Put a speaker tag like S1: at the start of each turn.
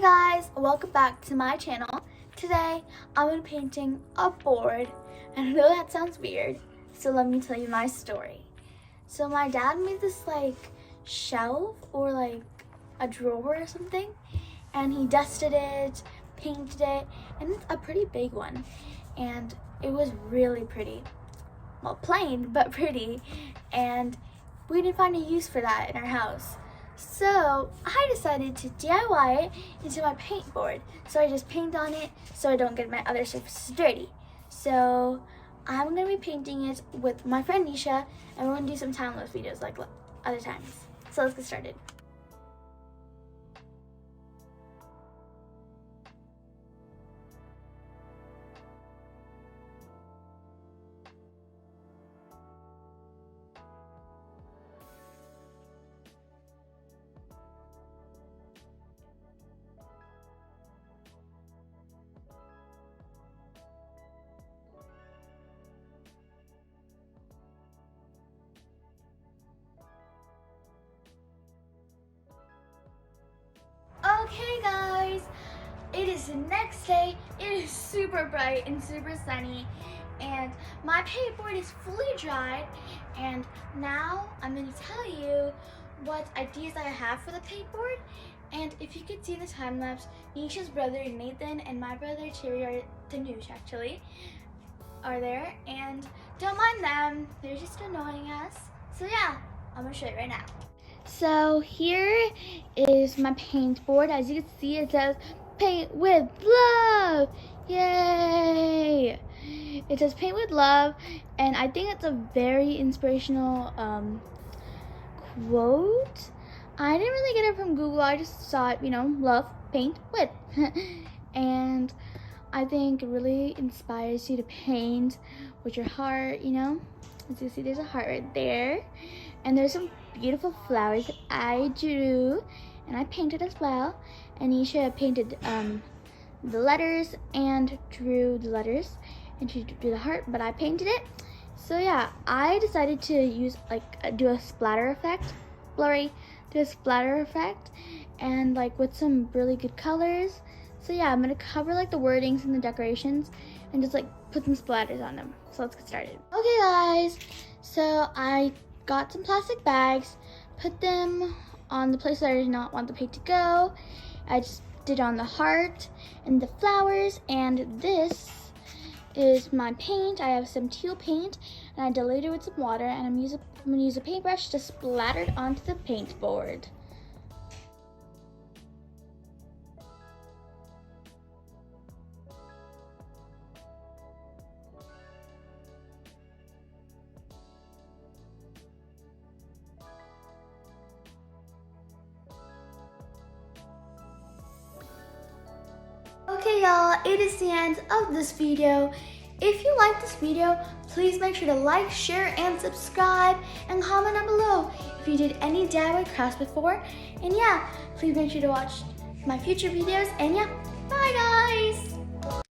S1: guys, welcome back to my channel. Today I'm going to be painting a board, and I know that sounds weird, so let me tell you my story. So my dad made this like shelf or like a drawer or something, and he dusted it, painted it, and it's a pretty big one, and it was really pretty. Well, plain but pretty, and we didn't find a use for that in our house. So I decided to DIY it into my paint board. So I just paint on it so I don't get my other surfaces dirty. So I'm going to be painting it with my friend Nisha, and we're going to do some time-lapse videos like other times. So let's get started. Okay guys, it is the next day. It is super bright and super sunny, and my paint board is fully dried, and now I'm going to tell you what ideas I have for the paint board. And if you could see the time lapse, Nisha's brother Nathan and my brother Terry Tanush actually are there, and don't mind them, they're just annoying us. So yeah, I'm going to show you right now. So here is my paint board. As you can see, it says paint with love. Yay! It says paint with love, and I think it's a very inspirational quote. I didn't really get it from Google. I just saw it, love, paint with. And I think it really inspires you to paint with your heart, As you see, there's a heart right there. And there's some beautiful flowers that I drew and I painted as well. And Nisha painted the letters and drew the letters, and she drew the heart, but I painted it. So yeah, I decided to use do a splatter effect, do a splatter effect, and with some really good colors. So yeah, I'm gonna cover the wordings and the decorations and just put some splatters on them. So let's get started. Okay guys, so I got some plastic bags, put them on the place that I did not want the paint to go. I just did on the heart and the flowers, and this is my paint. I have some teal paint, and I diluted it with some water, and I'm gonna use a paintbrush to splatter it onto the paint board. Okay y'all, it is the end of this video. If you like this video, please make sure to like, share, and subscribe, and comment down below if you did any DIY crafts before. And yeah, please make sure to watch my future videos, and yeah, bye guys!